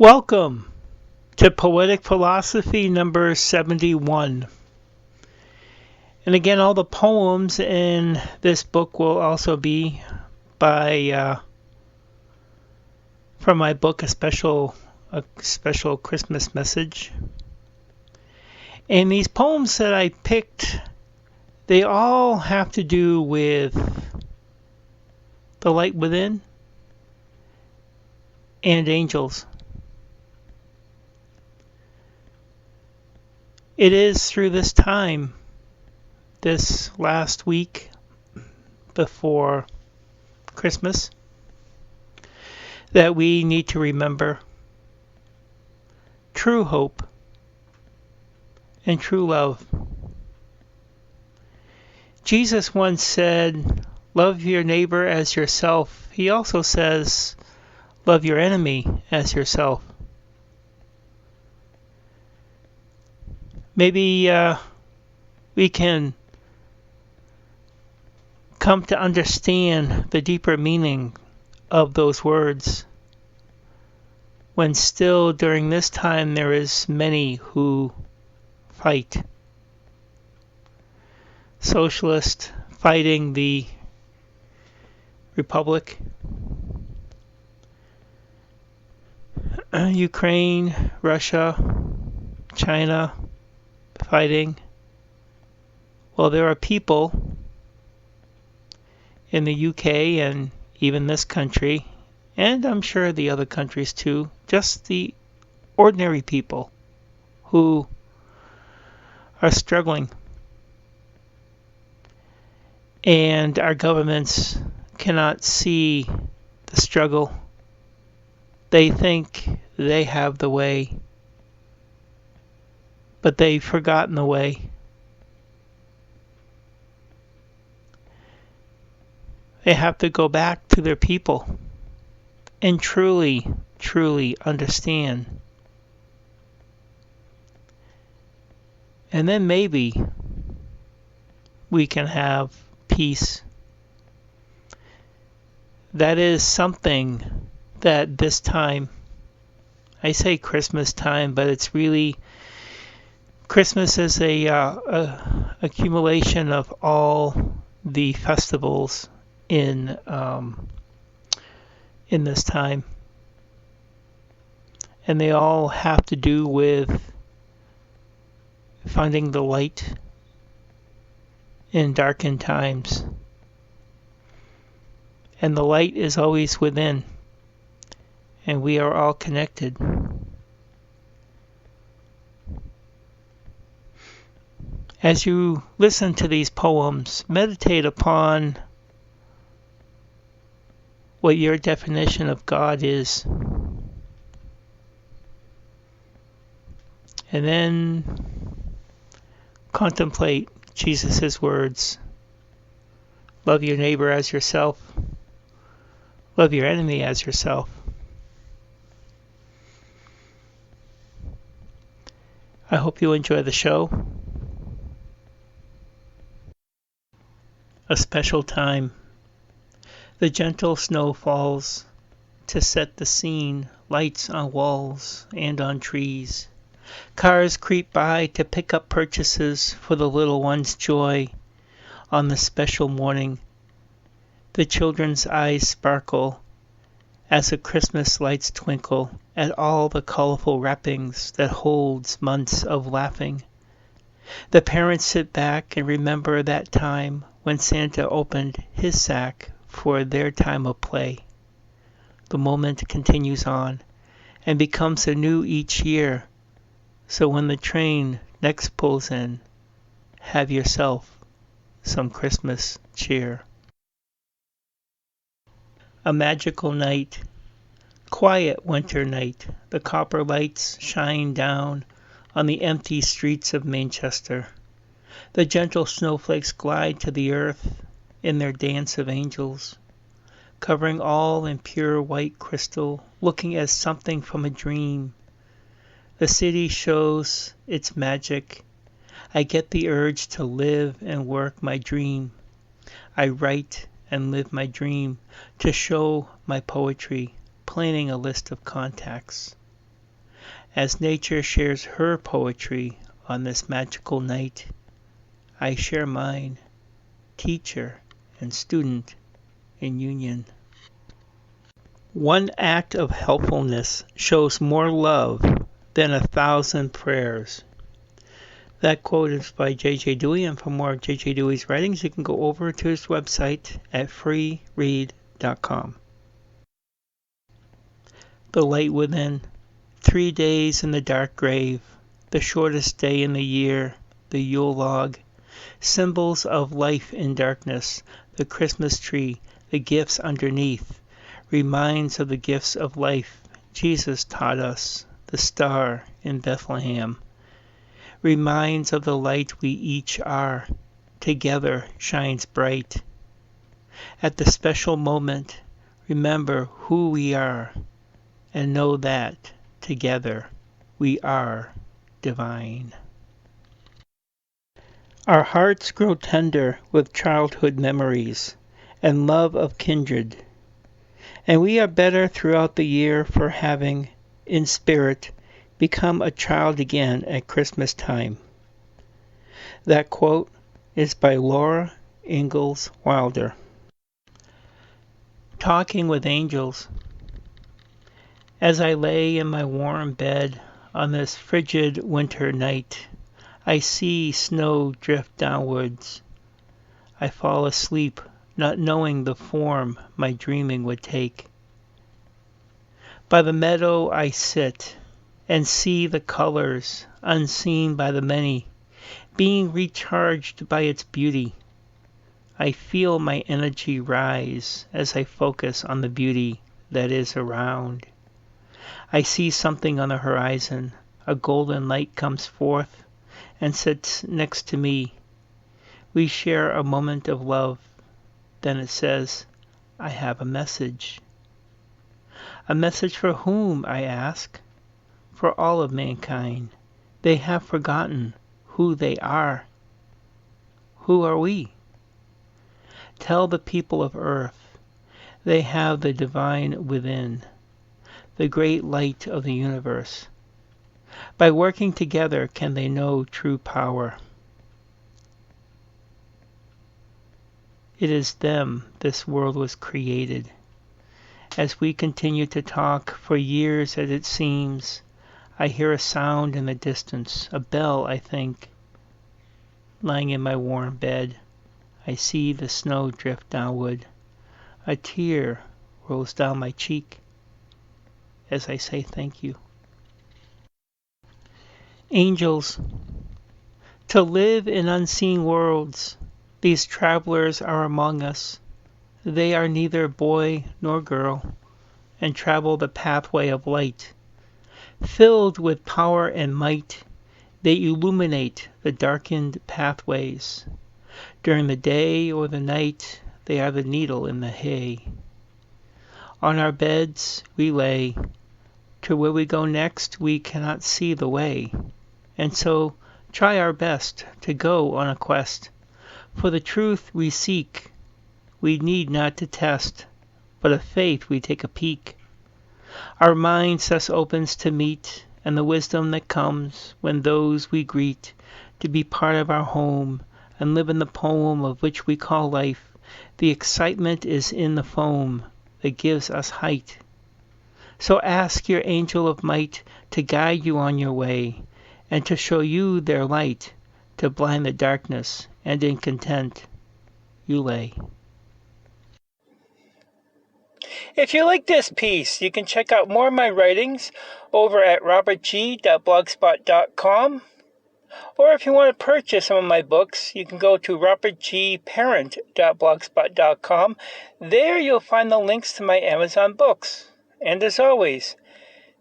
Welcome to Poetic Philosophy number 71. And again, all the poems in this book will also be by from my book, a special Christmas message. And these poems that I picked, they all have to do with the light within and angels. It is through this time, this last week before Christmas, that we need to remember true hope and true love. Jesus once said, "Love your neighbor as yourself." He also says, "Love your enemy as yourself." Maybe we can come to understand the deeper meaning of those words when still during this time there is many who fight. Socialists fighting the Republic, Ukraine, Russia, China fighting. Well, there are people in the UK and even this country, and I'm sure the other countries too, just the ordinary people who are struggling. And our governments cannot see the struggle. They think they have the way, but they've forgotten the way. They have to go back to their people and truly, truly understand. And then maybe we can have peace. That is something that this time, I say Christmas time, but it's really Christmas is a accumulation of all the festivals in this time, and they all have to do with finding the light in darkened times. And the light is always within, and we are all connected. As you listen to these poems, meditate upon what your definition of God is. And then contemplate Jesus' words. Love your neighbor as yourself. Love your enemy as yourself. I hope you enjoy the show. A special time. The gentle snow falls to set the scene, lights on walls and on trees. Cars creep by to pick up purchases for the little one's joy on the special morning. The children's eyes sparkle as the Christmas lights twinkle at all the colorful wrappings that holds months of laughing. The parents sit back and remember that time when Santa opened his sack for their time of play. The moment continues on and becomes anew each year. So when the train next pulls in, have yourself some Christmas cheer. A magical night, quiet winter night, the copper lights shine down on the empty streets of Manchester. The gentle snowflakes glide to the earth in their dance of angels, covering all in pure white crystal, looking as something from a dream. The city shows its magic. I get the urge to live and work my dream. I write and live my dream, to show my poetry, planning a list of contacts. As nature shares her poetry on this magical night, I share mine, teacher and student in union. One act of helpfulness shows more love than 1,000 prayers. That quote is by J.J. Dewey, and for more of J.J. Dewey's writings, you can go over to his website at freeread.com. The light within. 3 days in the dark grave, the shortest day in the year, the Yule log, symbols of life in darkness, the Christmas tree, the gifts underneath, reminds of the gifts of life Jesus taught us, the star in Bethlehem, reminds of the light we each are, together shines bright. At the special moment, remember who we are, and know that together we are divine. Our hearts grow tender with childhood memories and love of kindred, and we are better throughout the year for having, in spirit, become a child again at Christmas time. That quote is by Laura Ingalls Wilder. Talking with Angels. As I lay in my warm bed on this frigid winter night, I see snow drift downwards. I fall asleep, not knowing the form my dreaming would take. By the meadow I sit and see the colors, unseen by the many, being recharged by its beauty. I feel my energy rise as I focus on the beauty that is around. I see something on the horizon. A golden light comes forth and sits next to me. We share a moment of love. Then it says, I have a message. A message for whom, I ask? For all of mankind. They have forgotten who they are. Who are we? Tell the people of earth. They have the divine within, the great light of the universe. By working together can they know true power. It is them this world was created. As we continue to talk for years as it seems, I hear a sound in the distance, a bell I think. Lying in my warm bed, I see the snow drift downward. A tear rolls down my cheek as I say thank you. Angels. To live in unseen worlds, these travelers are among us. They are neither boy nor girl, and travel the pathway of light. Filled with power and might, they illuminate the darkened pathways. During the day or the night, they are the needle in the hay. On our beds we lay. To where we go next we cannot see the way, and so try our best to go on a quest. For the truth we seek, we need not to test, but of faith we take a peek. Our minds thus opens to meet, and the wisdom that comes when those we greet to be part of our home and live in the poem of which we call life. The excitement is in the foam that gives us height. So ask your angel of might to guide you on your way, and to show you their light, to blind the darkness, and in content you lay. If you like this piece, you can check out more of my writings over at robertg.blogspot.com. Or if you want to purchase some of my books, you can go to robertgparent.blogspot.com. There you'll find the links to my Amazon books. And as always,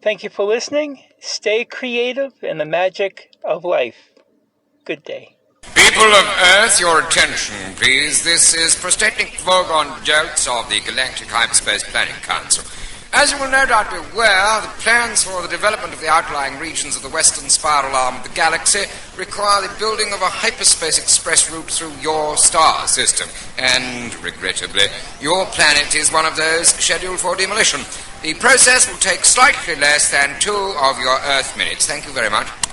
thank you for listening. Stay creative in the magic of life. Good day. People of Earth, your attention, please. This is prosthetic foregone jokes of the Galactic Hyperspace Planning Council. As you will no doubt be aware, the plans for the development of the outlying regions of the western spiral arm of the galaxy require the building of a hyperspace express route through your star system. And, regrettably, your planet is one of those scheduled for demolition. The process will take slightly less than 2 of your Earth minutes. Thank you very much.